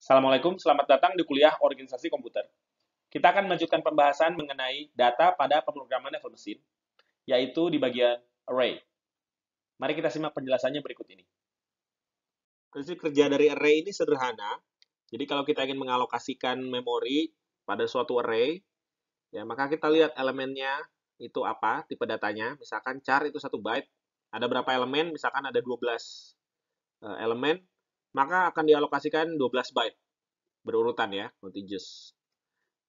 Assalamualaikum, selamat datang di kuliah Organisasi Komputer. Kita akan melanjutkan pembahasan mengenai data pada pemrograman level mesin, yaitu di bagian array. Mari kita simak penjelasannya berikut ini. Prinsip kerja dari array ini sederhana. Jadi kalau kita ingin mengalokasikan memori pada suatu array, ya maka kita lihat elemennya itu apa, tipe datanya. Misalkan char itu 1 byte, ada berapa elemen, misalkan ada 12 elemen, maka akan dialokasikan 12 byte berurutan ya, contiguous.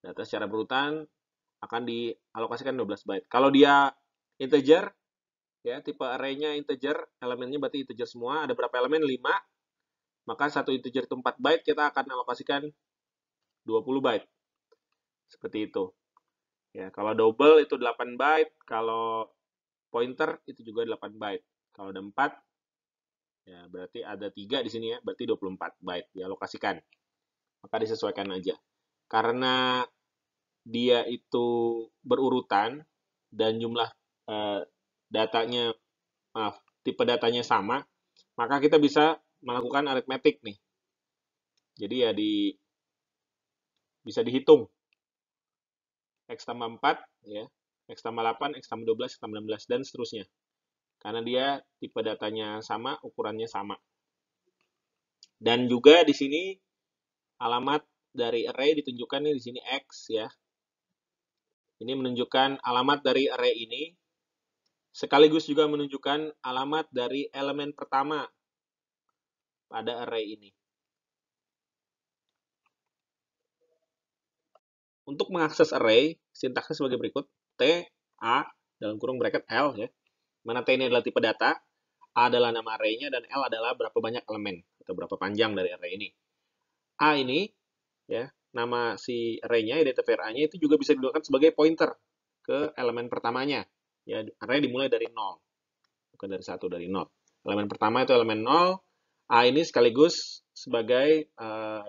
Data secara berurutan akan dialokasikan 12 byte. Kalau dia integer, ya tipe array-nya integer, elemennya berarti integer semua, ada berapa elemen? 5, maka satu integer itu 4 byte, kita akan alokasikan 20 byte. Seperti itu. Ya, kalau double itu 8 byte, kalau pointer itu juga 8 byte. Kalau ada 4, ya berarti ada 3 di sini ya, berarti 24 byte dialokasikan. Maka disesuaikan aja. Karena dia itu berurutan dan jumlah datanya, tipe datanya sama, maka kita bisa melakukan aritmetik nih. Jadi ya bisa dihitung. X tambah 4, ya, X tambah 8, X tambah 12, X tambah 16, dan seterusnya. Karena dia tipe datanya sama, ukurannya sama. Dan juga di sini alamat dari array ditunjukkan nih di sini X ya. Ini menunjukkan alamat dari array ini, sekaligus juga menunjukkan alamat dari elemen pertama pada array ini. Untuk mengakses array, sintaksnya sebagai berikut. T, A, dalam kurung bracket L ya. Mana T ini adalah tipe data, A adalah nama array-nya, dan L adalah berapa banyak elemen atau berapa panjang dari array ini. A ini ya, nama si array-nya, identifier A-nya itu juga bisa digunakan sebagai pointer ke elemen pertamanya. Ya, array dimulai dari 0. Bukan dari 1, dari 0. Elemen pertama itu elemen 0. A ini sekaligus sebagai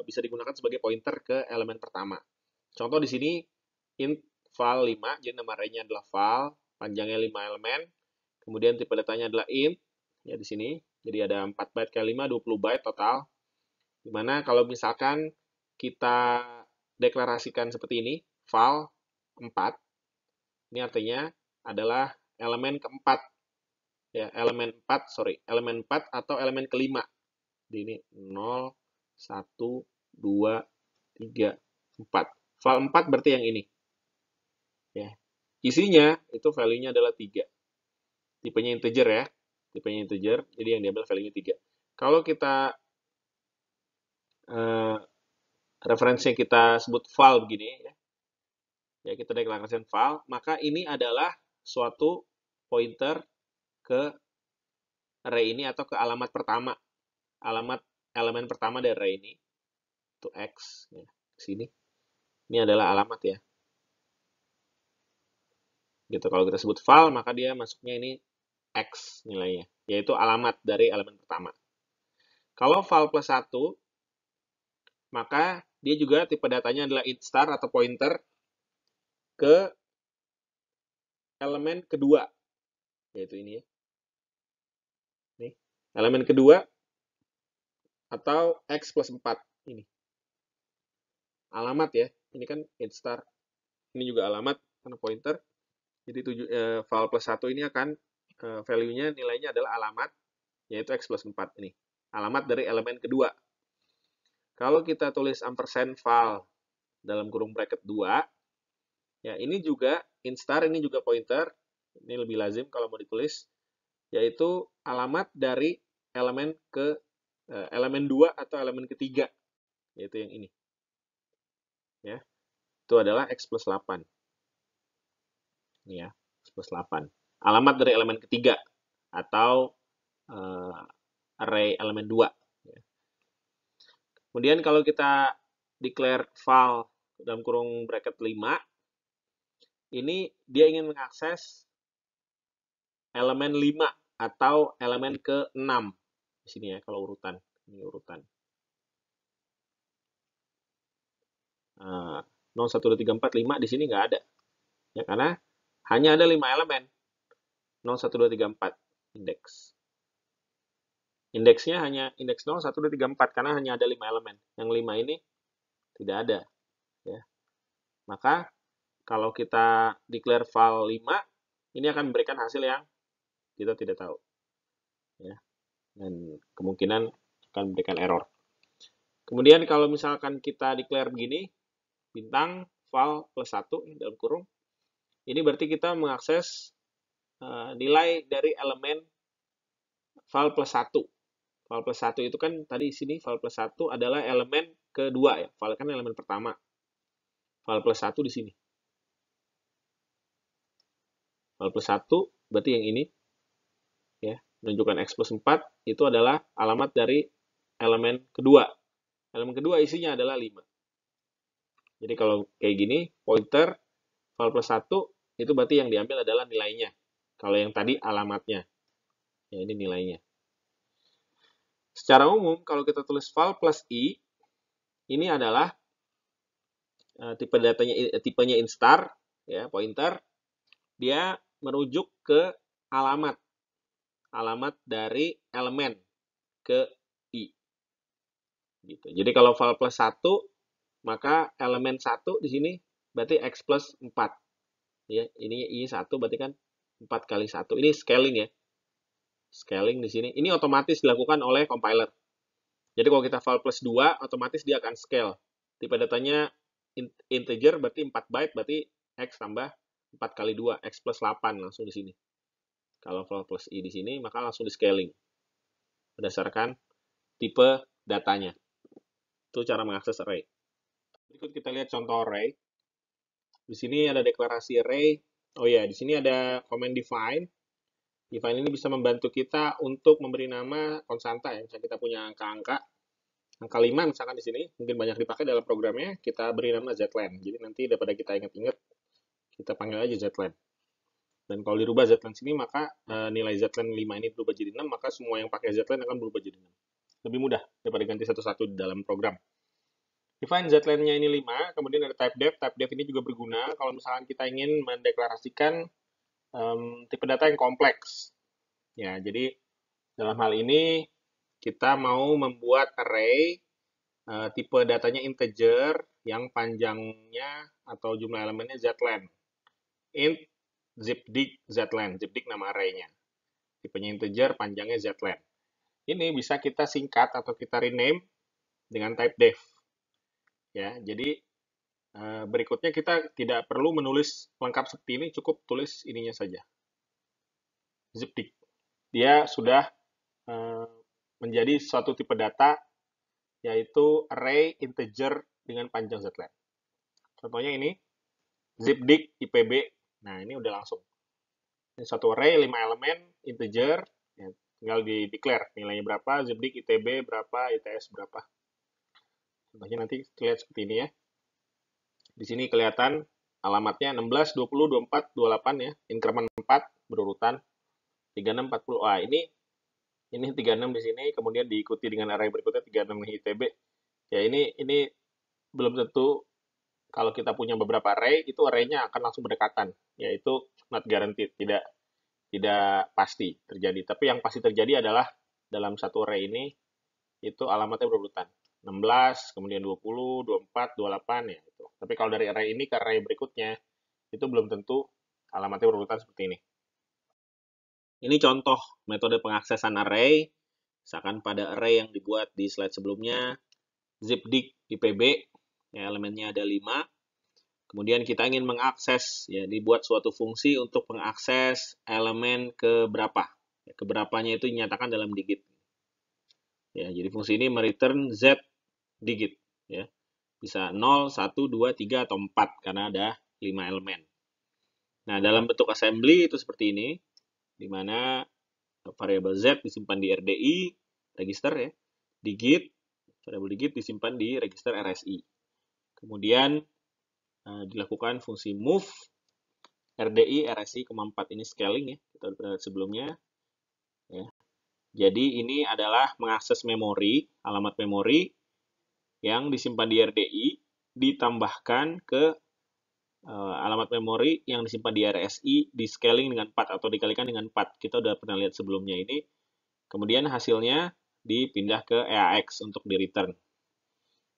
bisa digunakan sebagai pointer ke elemen pertama. Contoh di sini int val 5, jadi nama array-nya adalah val, panjangnya 5 elemen. Kemudian tipe datanya adalah int ya di sini. Jadi ada 4 byte kali 5, 20 byte total. Dimana kalau misalkan kita deklarasikan seperti ini, val 4, ini artinya adalah elemen keempat. Ya, elemen 4 atau elemen kelima. Jadi ini 0, 1, 2, 3, 4. Val 4 berarti yang ini. Ya. Isinya itu value-nya adalah 3. Tipenya integer ya. Tipenya integer, jadi yang diambil value-nya 3. Kalau kita referensinya kita sebut val begini ya. Ya, kita deklarasikan val, maka ini adalah suatu pointer ke array ini atau ke alamat pertama. Alamat elemen pertama dari array ini. Itu X ya, sini. Ini adalah alamat ya. Gitu, kalau kita sebut val, maka dia masuknya ini X nilainya, yaitu alamat dari elemen pertama. Kalau val plus 1, maka dia juga tipe datanya adalah int star atau pointer ke elemen kedua, yaitu ini ya. Nih, elemen kedua atau X plus 4 ini. Alamat ya, ini kan int star. Ini juga alamat karena pointer. Jadi val plus 1 ini akan value-nya nilainya adalah alamat, yaitu X plus 4 ini. Alamat dari elemen kedua. Kalau kita tulis ampersand val dalam kurung bracket 2, ya ini juga int star, ini juga pointer. Ini lebih lazim kalau mau ditulis, yaitu alamat dari elemen elemen 2 atau elemen ketiga, yaitu yang ini. Ya. Itu adalah X plus 8. Ini ya, X plus 8. Alamat dari elemen ketiga atau array elemen 2. Ya. Kemudian kalau kita declare val dalam kurung bracket 5, ini dia ingin mengakses elemen 5 atau elemen ke-6. Di sini ya, kalau urutan. Ini urutan. 0, 1, 2, 3, 4, 5 di sini nggak ada. Ya, karena hanya ada 5 elemen. 0, 1, 2, 3, 4 indeks. Indeksnya hanya indeks 0, 1, 2, 3, 4 karena hanya ada 5 elemen. Yang 5 ini tidak ada, ya. Maka kalau kita declare file 5, ini akan memberikan hasil yang kita tidak tahu, ya. Dan kemungkinan akan memberikan error. Kemudian kalau misalkan kita declare begini, bintang val plus 1 dalam kurung, ini berarti kita mengakses nilai dari elemen val plus 1. Val plus 1 itu kan tadi di sini val plus 1 adalah elemen kedua ya. Val kan elemen pertama. Val plus 1 di sini. Val plus 1 berarti yang ini ya, menunjukkan x plus 4 itu adalah alamat dari elemen kedua. Elemen kedua isinya adalah 5. Jadi kalau kayak gini, pointer val plus 1 itu berarti yang diambil adalah nilainya. Kalau yang tadi alamatnya. Ya, ini nilainya. Secara umum, kalau kita tulis val plus i, ini adalah tipenya instar, ya, pointer. Dia merujuk ke alamat dari elemen ke i. Gitu. Jadi kalau val plus 1, maka elemen 1 di sini berarti x plus 4. Ya, ini i1 berarti kan 4 kali 1. Ini scaling ya. Scaling di sini. Ini otomatis dilakukan oleh compiler. Jadi kalau kita val plus 2, otomatis dia akan scale. Tipe datanya integer berarti 4 byte, berarti x tambah 4 kali 2, x plus 8 langsung di sini. Kalau val plus i di sini, maka langsung di scaling. Berdasarkan tipe datanya. Itu cara mengakses array. Berikut kita lihat contoh array. Di sini ada deklarasi array. Oh ya, di sini ada command define. Define ini bisa membantu kita untuk memberi nama konstanta ya. Misalnya kita punya angka-angka, angka 5 misalkan di sini, mungkin banyak dipakai dalam programnya, kita beri nama zlen. Jadi nanti daripada kita ingat-ingat, kita panggil aja zlen. Dan kalau dirubah zlen sini, maka nilai zlen 5 ini berubah jadi 6, maka semua yang pakai zlen akan berubah jadi 6. Lebih mudah daripada ganti satu-satu di dalam program. Define zlen-nya ini 5, kemudian ada type def. Type def ini juga berguna kalau misalkan kita ingin mendeklarasikan tipe data yang kompleks. Ya, jadi dalam hal ini kita mau membuat array tipe datanya integer yang panjangnya atau jumlah elemennya zlen. Int zipdig zlen. Zipdig nama arraynya. Tipenya integer, panjangnya zlen. Ini bisa kita singkat atau kita rename dengan type def. Ya, jadi berikutnya kita tidak perlu menulis lengkap seperti ini, cukup tulis ininya saja. Zipdig. Dia sudah menjadi suatu tipe data, yaitu array integer dengan panjang zlen. Contohnya ini, zipdig IPB. Nah, ini udah langsung. Ini satu array, 5 elemen, integer, ya, tinggal di declare nilainya berapa, zipdig ITB berapa, ITS berapa. Contohnya nanti terlihat seperti ini ya. Di sini kelihatan alamatnya 16, 20, 24, 28 ya, increment 4 berurutan 36, 40. Wah, ini 36 di sini, kemudian diikuti dengan array berikutnya 36 ITB. Ya, ini belum tentu kalau kita punya beberapa array, itu array-nya akan langsung berdekatan, yaitu not guaranteed, tidak pasti terjadi. Tapi yang pasti terjadi adalah dalam satu array ini, itu alamatnya berurutan. 16, kemudian 20, 24, 28, ya. Gitu. Tapi kalau dari array ini ke array berikutnya, itu belum tentu alamatnya berurutan seperti ini. Ini contoh metode pengaksesan array. Misalkan pada array yang dibuat di slide sebelumnya, zipdig IPB, ya, elemennya ada 5. Kemudian kita ingin mengakses, ya, dibuat suatu fungsi untuk mengakses elemen ke berapa. Ya, keberapanya itu dinyatakan dalam digit. Ya, jadi fungsi ini mereturn z digit. Ya. Bisa 0, 1, 2, 3, atau 4, karena ada 5 elemen. Nah, dalam bentuk assembly itu seperti ini, di mana variabel z disimpan di RDI, register ya, digit, variabel digit disimpan di register RSI. Kemudian dilakukan fungsi move RDI RSI, 4 ini scaling ya, kita lihat sebelumnya ya. Jadi ini adalah mengakses memori, alamat memori yang disimpan di RDI ditambahkan ke alamat memori yang disimpan di RSI, di scaling dengan 4 atau dikalikan dengan 4. Kita udah pernah lihat sebelumnya ini. Kemudian hasilnya dipindah ke EAX untuk di return.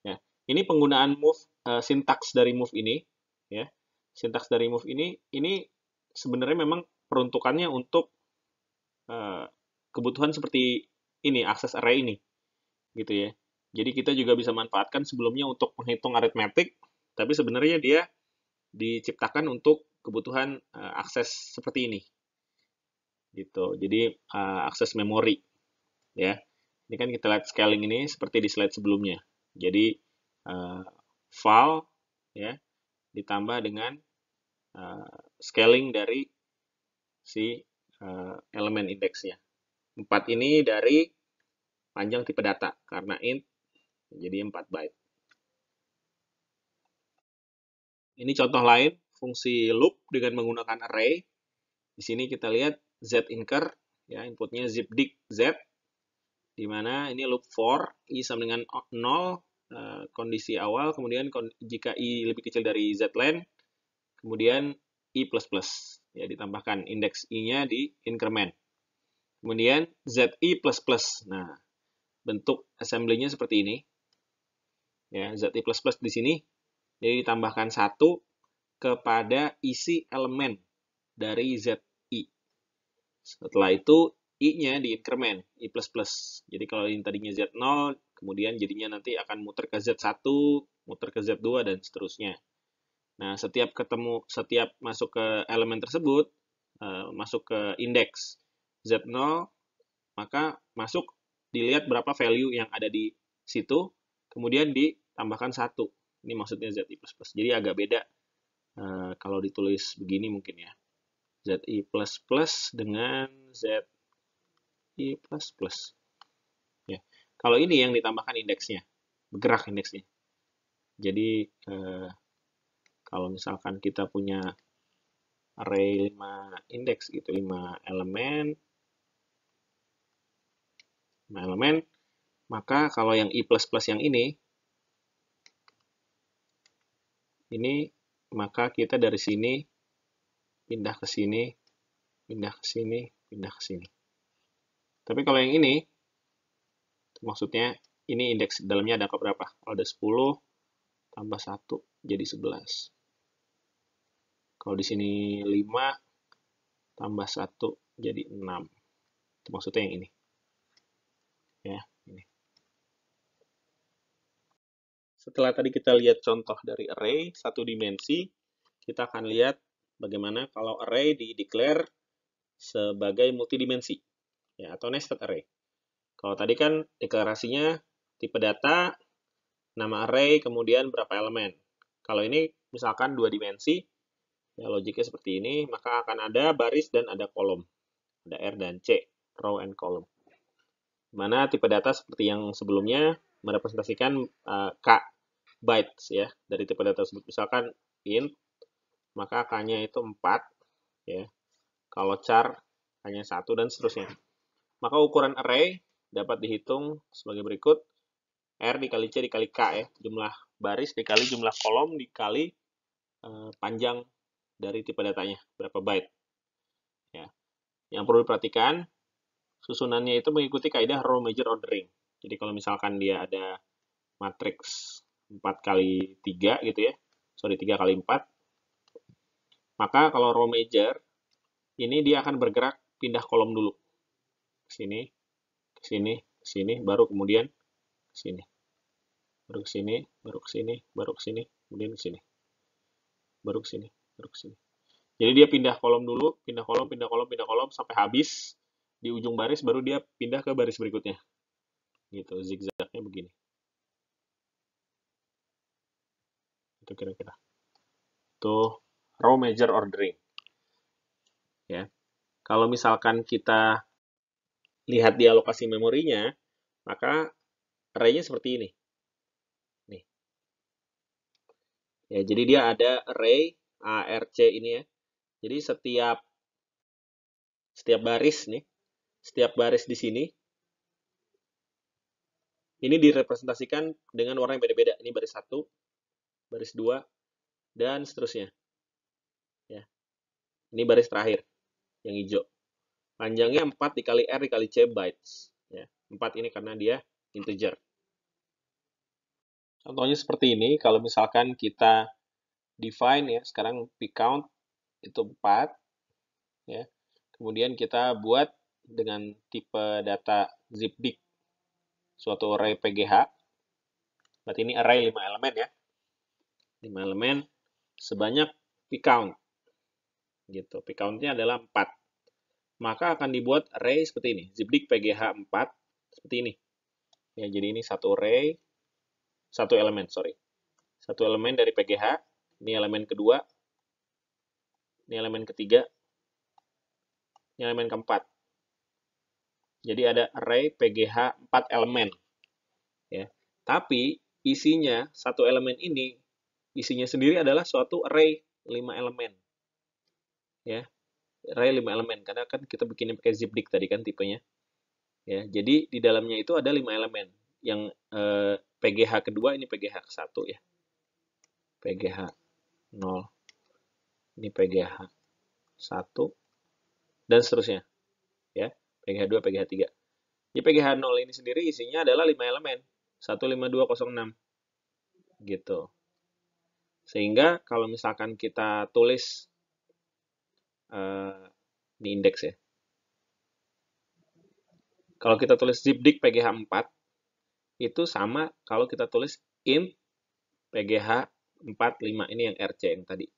Ya, ini penggunaan move, sintaks dari move ini, ya. Sintaks dari move ini sebenarnya memang peruntukannya untuk kebutuhan seperti ini, akses array ini, gitu ya. Jadi kita juga bisa manfaatkan sebelumnya untuk menghitung aritmetik, tapi sebenarnya dia diciptakan untuk kebutuhan akses seperti ini, gitu. Jadi akses memori, ya. Ini kan kita lihat scaling ini seperti di slide sebelumnya. Jadi file, ya, ditambah dengan scaling dari si elemen indeksnya. 4 ini dari panjang tipe data, karena int jadi 4 byte. Ini contoh lain, fungsi loop dengan menggunakan array. Di sini kita lihat zinker, ya, inputnya zipdig z, di mana ini loop for, i sama dengan 0, kondisi awal, kemudian jika i lebih kecil dari zlen, kemudian i++, ya, ditambahkan indeks i-nya di increment. Kemudian zi++, nah, bentuk assembly-nya seperti ini, ya, zi++ di sini, jadi ditambahkan 1 kepada isi elemen dari zi. Setelah itu, i-nya di increment, i++. Jadi kalau ini tadinya z0, kemudian jadinya nanti akan muter ke z1, muter ke z2, dan seterusnya. Nah, setiap masuk ke elemen tersebut, masuk ke indeks z0, maka masuk dilihat berapa value yang ada di situ, kemudian ditambahkan 1. Ini maksudnya zi++. Jadi agak beda kalau ditulis begini mungkin ya. zi++ dengan zi++. Ya. Kalau ini yang ditambahkan indeksnya, bergerak indeksnya. Jadi kalau misalkan kita punya array 5 indeks gitu, 5 elemen, maka kalau yang i++ yang ini, maka kita dari sini pindah ke sini, pindah ke sini, pindah ke sini. Tapi kalau yang ini, maksudnya ini indeks dalamnya ada berapa? Kalau ada 10 tambah 1 jadi 11. Kalau di sini 5 tambah 1 jadi 6. Itu maksudnya yang ini. Ya, ini. Setelah tadi kita lihat contoh dari array satu dimensi, kita akan lihat bagaimana kalau array di-declare sebagai multidimensi, ya, atau nested array. Kalau tadi kan deklarasinya tipe data, nama array, kemudian berapa elemen. Kalau ini misalkan 2 dimensi, ya, logiknya seperti ini, maka akan ada baris dan ada kolom. Ada R dan C, row and column. Mana tipe data seperti yang sebelumnya merepresentasikan K bytes, ya, dari tipe data tersebut. Misalkan int, maka K-nya itu 4, ya. Kalau char hanya 1 dan seterusnya. Maka ukuran array dapat dihitung sebagai berikut. R dikali C dikali K, ya. Jumlah baris dikali jumlah kolom dikali panjang dari tipe datanya, berapa byte. Ya. Yang perlu diperhatikan, susunannya itu mengikuti kaidah row major ordering. Jadi kalau misalkan dia ada matriks 4 kali 3 gitu ya, 3 kali 4, maka kalau row major, ini dia akan bergerak pindah kolom dulu. Ke sini, ke sini, ke sini, baru kemudian ke sini. Baru ke sini, baru ke sini, baru ke sini, kemudian ke sini. Baru ke sini, baru ke sini. Jadi dia pindah kolom dulu, pindah kolom, pindah kolom, pindah kolom, sampai habis. Di ujung baris, baru dia pindah ke baris berikutnya. Gitu, zigzagnya begini. Itu kira-kira. Itu row major ordering. Ya. Kalau misalkan kita lihat di alokasi memorinya, maka array-nya seperti ini. Nih. Ya, jadi dia ada array ARC ini ya. Jadi setiap baris nih, setiap baris di sini ini direpresentasikan dengan warna yang beda-beda. Ini baris 1, baris 2, dan seterusnya. Ya. Ini baris terakhir yang hijau. Panjangnya 4 dikali R dikali C bytes. Ya. 4 ini karena dia integer. Contohnya seperti ini, kalau misalkan kita define ya, sekarang pcount itu 4, ya. Kemudian kita buat dengan tipe data zipdict suatu array PGH. Berarti ini array 5 elemen ya. 5 elemen sebanyak pcount. Gitu. Pcount-nya adalah 4. Maka akan dibuat array seperti ini. Zipdict PGH 4 seperti ini. Ya, jadi ini satu array, satu elemen, sorry. Satu elemen dari PGH, ini elemen kedua, ini elemen ketiga, ini elemen keempat. Jadi ada array PGH 4 elemen. Ya. Tapi isinya satu elemen ini isinya sendiri adalah suatu array 5 elemen. Ya. Array 5 elemen karena kan kita bikinnya pakai zipdict tadi kan tipenya. Ya, jadi di dalamnya itu ada 5 elemen. Yang PGH kedua ini PGH ke-1 ya. PGH 0. Ini PGH 1 dan seterusnya. Ya. PGH 2, PGH 3. Di PGH 0 ini sendiri isinya adalah 5 elemen. 15206. Gitu. Sehingga kalau misalkan kita tulis ini indeks ya. Kalau kita tulis zipdict PGH 4 itu sama kalau kita tulis int PGH 45 ini yang RC yang tadi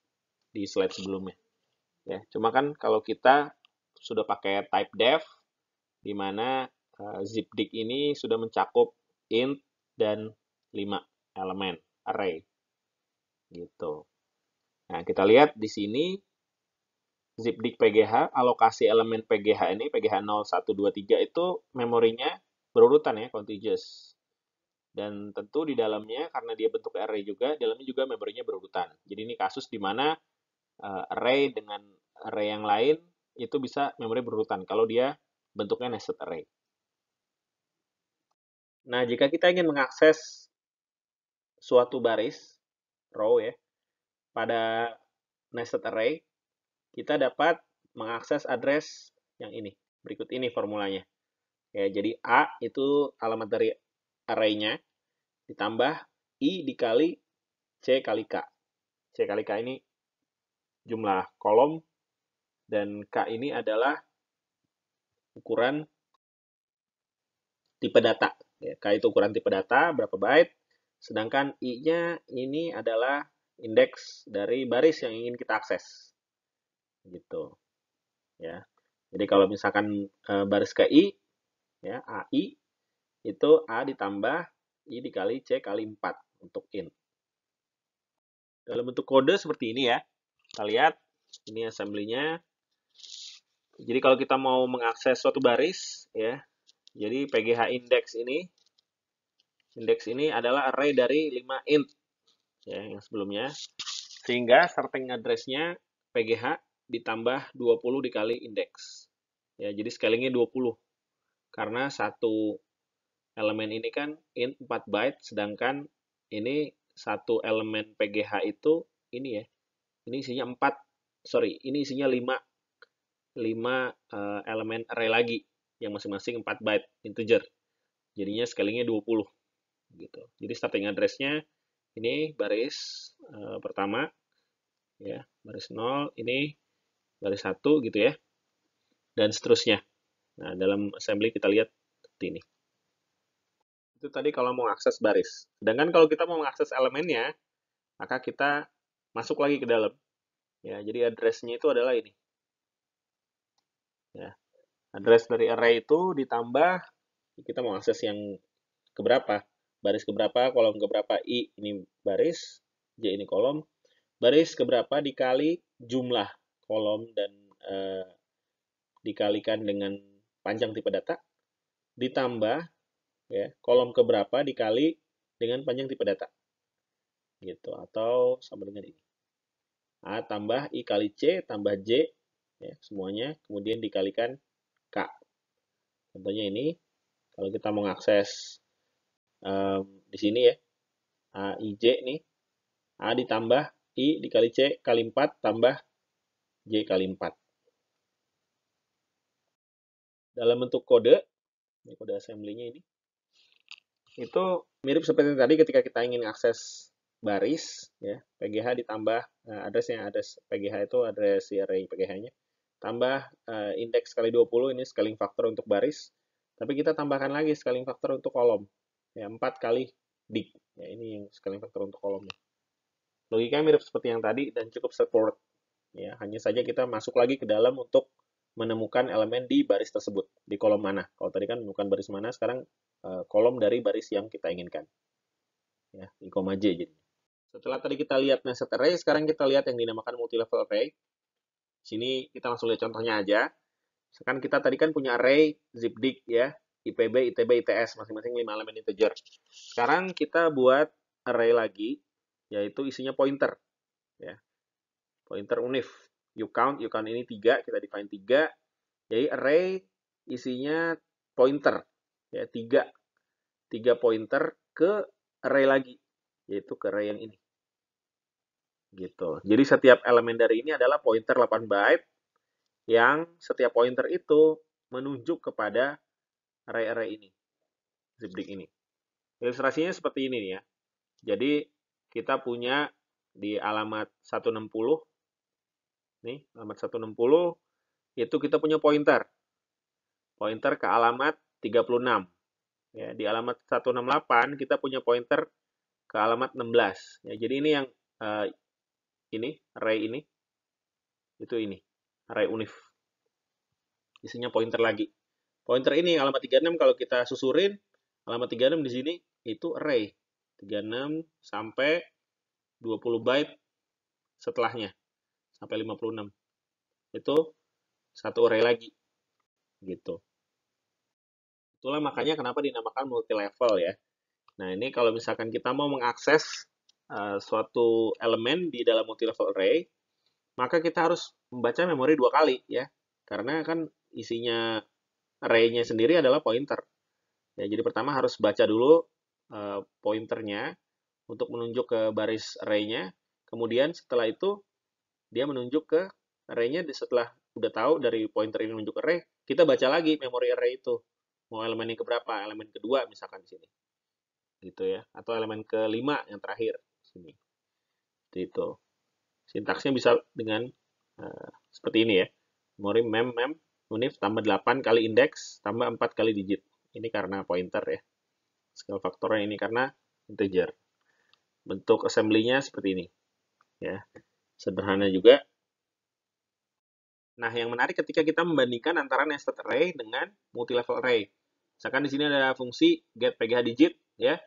di slide sebelumnya. Ya, cuma kan kalau kita sudah pakai type def di mana zipdict ini sudah mencakup int dan 5 elemen array. Gitu. Nah, kita lihat di sini zipdict PGH, alokasi elemen PGH ini, PGH 0, 1, 2, 3 itu memorinya berurutan ya, contiguous. Dan tentu di dalamnya, karena dia bentuk array juga, di dalamnya juga memorinya berurutan. Jadi ini kasus di mana array dengan array yang lain itu bisa memori berurutan, kalau dia bentuknya nested array. Nah, jika kita ingin mengakses suatu baris, row ya, pada nested array, kita dapat mengakses address yang ini. Berikut ini formulanya. Ya, jadi A itu alamat dari array-nya, ditambah I dikali C kali K. C kali K ini jumlah kolom, dan K ini adalah ukuran tipe data. Ya, K itu ukuran tipe data, berapa byte, sedangkan I-nya ini adalah indeks dari baris yang ingin kita akses. Gitu. Ya. Jadi kalau misalkan baris ke I, ya, AI, itu A ditambah I dikali C kali 4 untuk int. Dalam bentuk kode seperti ini ya. Kita lihat, ini assembly-nya. Jadi kalau kita mau mengakses suatu baris, ya, jadi PGH index ini adalah array dari 5 int, ya, yang sebelumnya. Sehingga starting address-nya PGH ditambah 20 dikali index. Ya, jadi scalingnya 20. Karena satu elemen ini kan int 4 byte, sedangkan ini satu elemen PGH itu ini ya. Ini isinya 4, sorry, ini isinya 5 elemen array lagi yang masing-masing 4 byte integer. Jadinya scalingnya 20 gitu. Jadi starting address-nya ini baris pertama ya, baris 0, ini baris 1 gitu ya. Dan seterusnya. Nah, dalam assembly kita lihat seperti ini. Itu tadi kalau mau akses baris. Sedangkan kalau kita mau mengakses elemennya, maka kita masuk lagi ke dalam. Ya, jadi address-nya itu adalah ini. Ya. Address dari array itu ditambah, kita mau akses yang keberapa, baris keberapa, kolom keberapa, I ini baris, J ini kolom, baris keberapa dikali jumlah kolom dan dikalikan dengan panjang tipe data, ditambah ya, kolom keberapa dikali dengan panjang tipe data. Gitu, atau sama dengan ini. A tambah I kali C tambah J, ya, semuanya, kemudian dikalikan K. Contohnya ini, kalau kita mau mengakses di sini ya, A, I, J nih, A ditambah I dikali C kali 4 tambah J kali 4. Dalam bentuk kode, Ini kode assembly-nya ini. Itu mirip seperti tadi ketika kita ingin akses baris, ya, PGH ditambah address-nya, address PGH itu address si array PGH-nya, tambah indeks kali 20, ini scaling factor untuk baris, tapi kita tambahkan lagi scaling factor untuk kolom, ya, 4 kali dig, ya, ini yang scaling factor untuk kolomnya. Logikanya mirip seperti yang tadi dan cukup straightforward, ya, hanya saja kita masuk lagi ke dalam untuk menemukan elemen di baris tersebut, di kolom mana. Kalau tadi kan menemukan baris mana, sekarang kolom dari baris yang kita inginkan. Ya, I, J jadi. Setelah tadi kita lihat nested array, sekarang kita lihat yang dinamakan multi-level array. Sini kita langsung lihat contohnya aja. Sekarang kita tadi kan punya array zipdig ya, IPB, ITB, ITS, masing-masing 5 elemen integer. Sekarang kita buat array lagi, yaitu isinya pointer. Ya. Pointer unif. You count ini 3, kita define 3. Jadi array isinya pointer. Ya, 3 pointer ke array lagi, yaitu ke array yang ini. Gitu. Jadi setiap elemen dari ini adalah pointer 8 byte yang setiap pointer itu menunjuk kepada array-array ini, zipdig ini. Ilustrasinya seperti ini ya. Jadi kita punya di alamat 160, nih alamat 160 itu kita punya pointer ke alamat 36. Ya, di alamat 168 kita punya pointer ke alamat 16. Ya, jadi ini yang ini array ini itu ini array unif. Isinya pointer lagi. Pointer ini alamat 36 kalau kita susurin alamat 36 di sini itu array 36 sampai 20 byte setelahnya sampai 56. Itu satu array lagi. Gitu. Itulah makanya kenapa dinamakan multi level ya. Nah, ini kalau misalkan kita mau mengakses suatu elemen di dalam multi level array, maka kita harus membaca memori 2 kali ya. Karena kan isinya array-nya sendiri adalah pointer. Ya, jadi pertama harus baca dulu pointernya untuk menunjuk ke baris array-nya. Kemudian setelah itu dia menunjuk ke array-nya setelah udah tahu dari pointer ini menunjuk array, kita baca lagi memori array itu. Mau elemen yang keberapa? Elemen kedua misalkan di sini. Gitu ya. Atau elemen kelima yang terakhir sini. Itu. Sintaksnya bisa dengan seperti ini ya. Memori mem unif tambah 8 kali indeks tambah 4 kali digit. Ini karena pointer ya. Scale faktornya ini karena integer. Bentuk assembly-nya seperti ini. Ya. Sederhana juga. Nah, yang menarik ketika kita membandingkan antara nested array dengan multi-level array. Misalkan di sini ada fungsi get PGH digit, ya.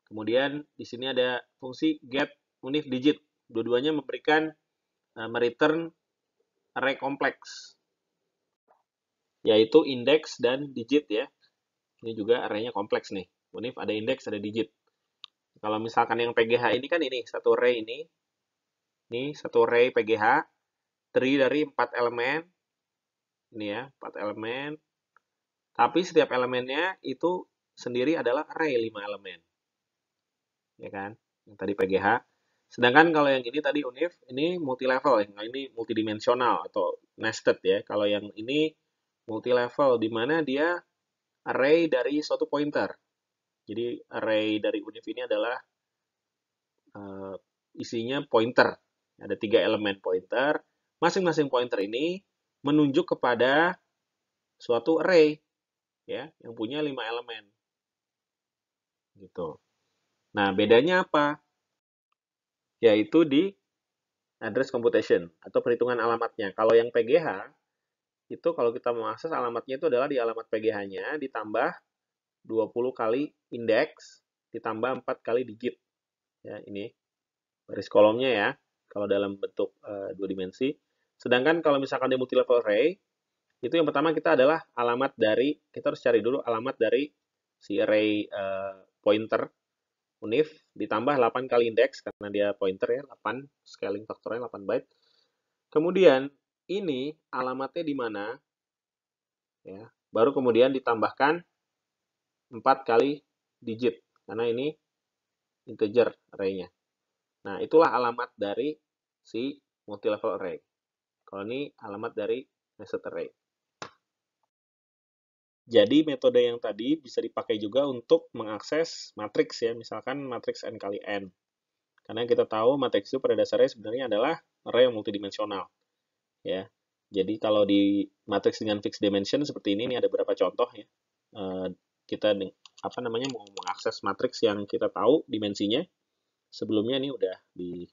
Kemudian di sini ada fungsi get unif digit. Dua-duanya memberikan mereturn array kompleks, yaitu indeks dan digit ya. Ini juga arraynya kompleks nih. Unif ada indeks, ada digit. Kalau misalkan yang PGH ini kan ini, satu array ini. Ini satu array PGH, terdiri dari 4 elemen. Ini ya, 4 elemen. Tapi setiap elemennya itu sendiri adalah array 5 elemen. Ya kan? Yang tadi PGH. Sedangkan kalau yang ini tadi unif, ini multi level, yang ini multidimensional atau nested ya. Kalau yang ini multi level di mana dia array dari suatu pointer. Jadi array dari unif ini adalah isinya pointer. Ada 3 elemen pointer. Masing-masing pointer ini menunjuk kepada suatu array ya yang punya 5 elemen. Gitu. Nah, bedanya apa? Yaitu di address computation atau perhitungan alamatnya. Kalau yang PGH itu kalau kita mau akses alamatnya itu adalah di alamat PGH-nya ditambah 20 kali indeks ditambah 4 kali digit. Ya, ini baris kolomnya ya kalau dalam bentuk 2 dimensi. Sedangkan kalau misalkan di multi level array itu yang pertama kita adalah alamat dari, kita harus cari dulu alamat dari si array pointer unif ditambah 8 kali indeks karena dia pointer ya, 8 scaling faktornya 8 byte. Kemudian ini alamatnya di mana ya. Baru kemudian ditambahkan 4 kali digit karena ini integer array-nya. Nah, itulah alamat dari si multi level array. Kalau ini alamat dari nested array. Jadi metode yang tadi bisa dipakai juga untuk mengakses matriks ya, misalkan matriks n kali n. Karena kita tahu matriks itu pada dasarnya sebenarnya adalah array yang multidimensional ya. Jadi kalau di matriks dengan fixed dimension seperti ini ada beberapa contoh ya. Kita mau mengakses matriks yang kita tahu dimensinya. Sebelumnya ini udah di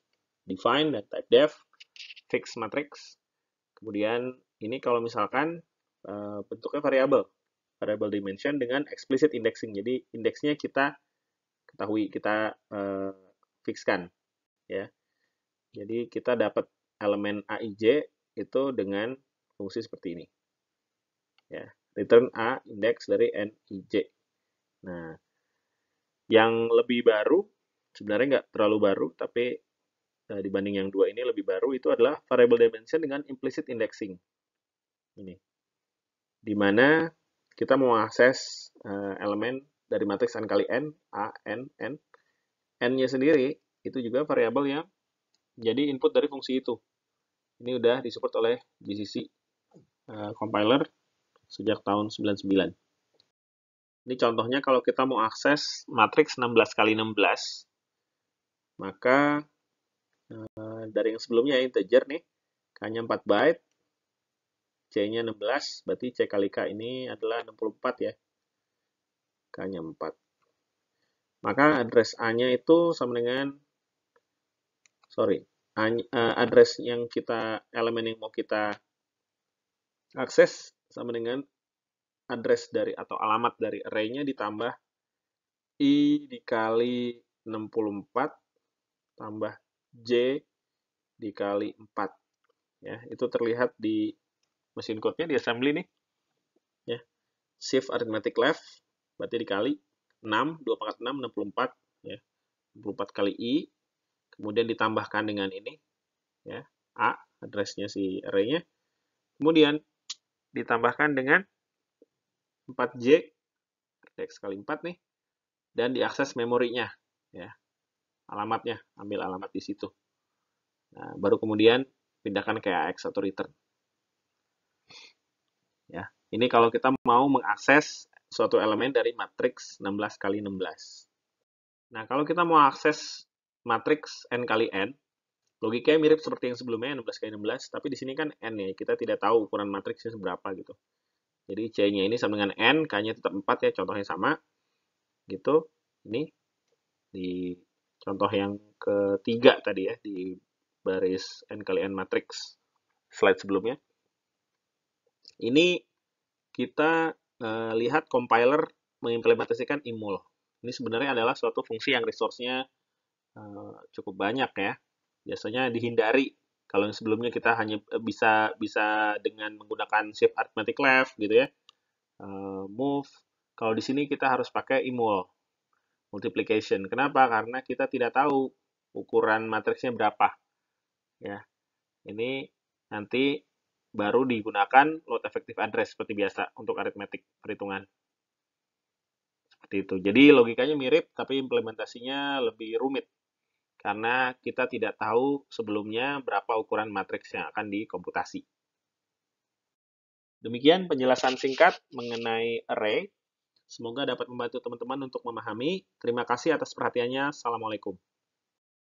define dan type def fixed matrix. Kemudian ini kalau misalkan bentuknya variable dimension dengan explicit indexing. Jadi indeksnya kita ketahui, kita fixkan ya. Jadi kita dapat elemen aij itu dengan fungsi seperti ini. Ya, return a indeks dari nij. Nah, yang lebih baru sebenarnya nggak terlalu baru, tapi dibanding yang dua ini lebih baru itu adalah variable dimension dengan implicit indexing. Ini, di mana kita mau akses elemen dari matriks n kali n, a, n, n. N-nya sendiri itu juga variabel yang jadi input dari fungsi itu. Ini udah disupport oleh GCC compiler sejak tahun 99. Ini contohnya kalau kita mau akses matriks 16 kali 16, maka dari yang sebelumnya integer nih, K-nya 4 byte, C-nya 16, berarti C kali K ini adalah 64 ya. K-nya 4. Maka address A-nya itu sama dengan, address yang elemen yang mau kita akses sama dengan address dari atau alamat dari array-nya ditambah I dikali 64 tambah J dikali 4. Ya, itu terlihat di mesin code-nya di assembly nih. Ya. Shift arithmetic left berarti dikali 6, 2 pangkat 6, 64 ya. 64 kali I, kemudian ditambahkan dengan ini ya, A, address-nya si array-nya. Kemudian ditambahkan dengan 4J X kali 4 nih, dan diakses memorinya ya, alamatnya, ambil alamat di situ. Nah, baru kemudian pindahkan ke AX atau return. Ya, ini kalau kita mau mengakses suatu elemen dari matriks 16 kali 16. Nah, kalau kita mau akses matriks n kali n, logikanya mirip seperti yang sebelumnya 16 kali 16, tapi di sini kan n ya, kita tidak tahu ukuran matriksnya seberapa gitu. Jadi C-nya ini sama dengan n, K-nya tetap 4 ya, contohnya sama. Gitu. Ini di contoh yang ketiga tadi ya, di baris n kali n matriks slide sebelumnya. Ini kita lihat compiler mengimplementasikan imul. Ini sebenarnya adalah suatu fungsi yang resource-nya cukup banyak ya. Biasanya dihindari. Kalau yang sebelumnya kita hanya bisa dengan menggunakan shift arithmetic left gitu ya, move. Kalau di sini kita harus pakai imul, multiplication. Kenapa? Karena kita tidak tahu ukuran matriksnya berapa. Ya, ini nanti baru digunakan load effective address seperti biasa untuk arithmetic perhitungan. Seperti itu. Jadi logikanya mirip, tapi implementasinya lebih rumit. Karena kita tidak tahu sebelumnya berapa ukuran matriks yang akan dikomputasi. Demikian penjelasan singkat mengenai array. Semoga dapat membantu teman-teman untuk memahami. Terima kasih atas perhatiannya. Assalamualaikum.